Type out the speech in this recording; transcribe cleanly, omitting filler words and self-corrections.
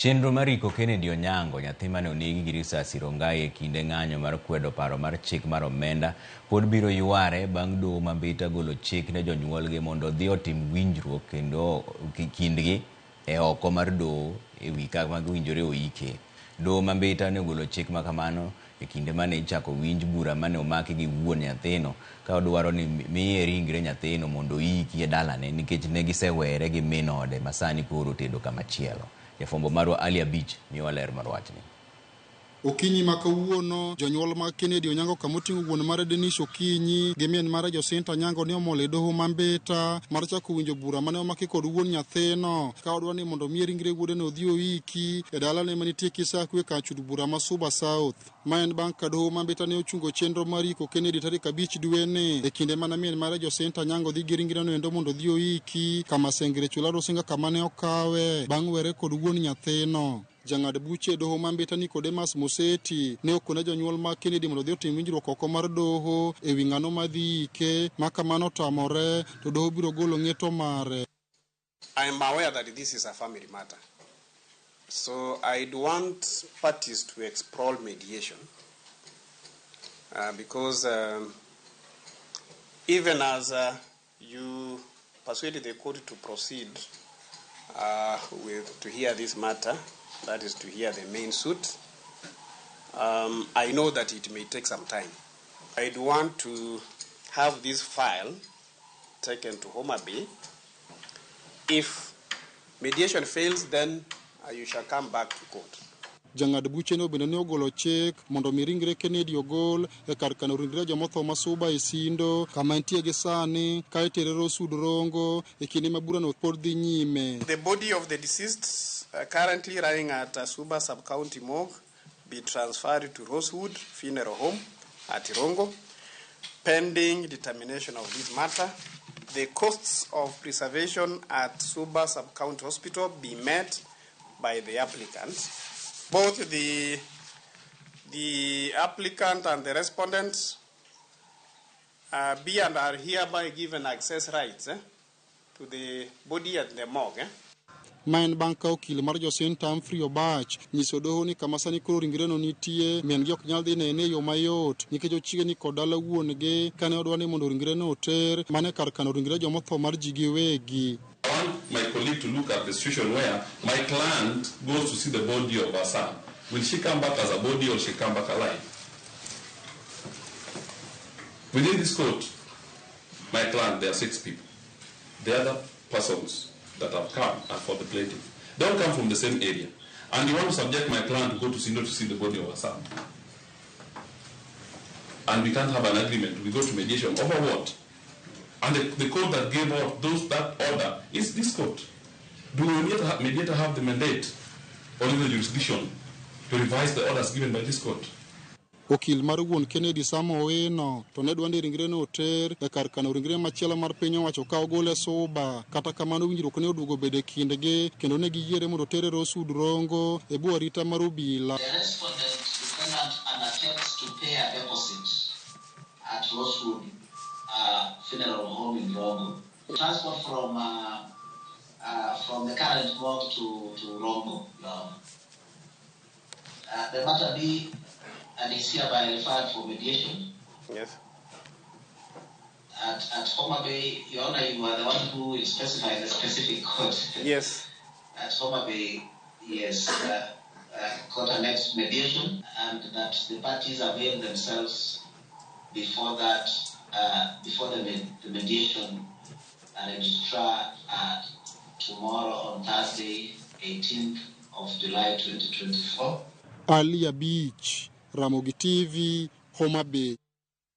Chenro mariko Kennedy Onyango, nyathi mane onegi gi risasi Rongai e kinde ng'anyo mar kwedo paro mar chik mar omenda, pod biro yware bang' doho mambita golo chik ne jonyuolgi mondo odhi otim winjruok kendo kindgi e oko mar doho e wi kama giwinjore oike. Doho mambita ne ogolo chik ma kamano e kinde mane ichako winj bura mane omaki gi wuon nyathino ka odwaro ni miye ringre nyathino mondo oiki e dalane nikech ne gisewere gi min ode masani koro tedo kamachielo. Jafombo marwa Ali Beach miwa ler mar wachni. Okinyi ma kawuono jonyuol mag Kennedy Onyango kamoting'o wuon mare Denis Okinyi gi min mare Jacinta Onyango ne omol e doho mambita mar chako winjo bura mane omaki kod wuon nyathino ka odwa ni mondo miye ringre wuode no odhi oiki e dalane manitie Kisakwe kachud bura ma Suba South. Ma en bang' ka doho mambita ne ochungo chenro mar iko Kennedy tarik 5 dwene e kinde mana min mare Jacinta Onyango dhi gi ringre no endo mondo odhi oiki kama Sengre chula Rosinga kama ne okawe bang' were kod wuon nyathino. Jang'ad buche doho mambita Nicodemus Moseti ne okone jonyuol mag Kennedy mondo odhi otim winjruok oko mar doho e wi ng'ano madhi ike ma kamano tamore to doho biro golo ng'eto mare. I am aware that this is a family matter, so I'd want parties to explore mediation because even as you persuaded the court to proceed to hear this matter, that is to hear the main suit, I know that it may take some time. I'd want to have this file taken to Homa Bay. If mediation fails, then you shall come back to court. Jang'ad buche no bende ne ogolo chik mondo mi ringre Kennedy ogol e kar kano ringre jomotho ma Suba e Sindo kama entie gi sani ka itere Rosud Rongo e kinde ma bura no pod dhi nyime. The body of the deceased currently lying at Suba Sub-County Morgue be transferred to Rosewood Funeral Home at Rongo pending determination of this matter. The costs of preservation at Suba Sub-County Hospital be met by the applicant. Both the applicant and the respondent be and are hereby given access rights to the body at the morgue. Main banka okil mar Jacinta Humphrey Obach nyiso doho ni kama sani koro ringre no nitie men gi ok nyal dhi nene yo mayot nikech ochiege ni kod dala wuongi kane odwa ni mondo ringre no oter mane kar kano ringre jomotho mar ji giwegi. I want my colleague to look at the situation where my client goes to see the body of her son. Will she come back as a body or she come back alive? Within this court, my client, there are 6 people. The other persons that have come are for the plaintiff. They all come from the same area. And you want to subject my client to go to Sindo to see the body of her son. And we can't have an agreement. We go to mediation. Over what? And the court that gave out that order is this court. Do the mediator have the mandate or the jurisdiction to revise the orders given by this court? Okil mar wuon Kennedy Samoeno to ne dwani ringre no oter e kar kano ringre machielo mar piny owacho ka ogole Suba kata kamano winjruok ne oduogo bede kindgi kendo ne giyiere mondo tere Rosud Rongo e bwo arita mar Obila. The respondent defendant undertakes to pay a deposit at Rosewood Funeral Home in Rongo. Transport from the current morgue to Rongo. The matter be and is hereby referred for mediation. Yes. At Homa Bay, Your Honor, you are the one who will specify the specific court. Yes. At Homa Bay, yes, court annexed mediation, and that the parties avail themselves before that, before the mediation registrar tomorrow on Thursday, 18th of July 2024. Ali Beach, Ramogi TV, Homa Bay.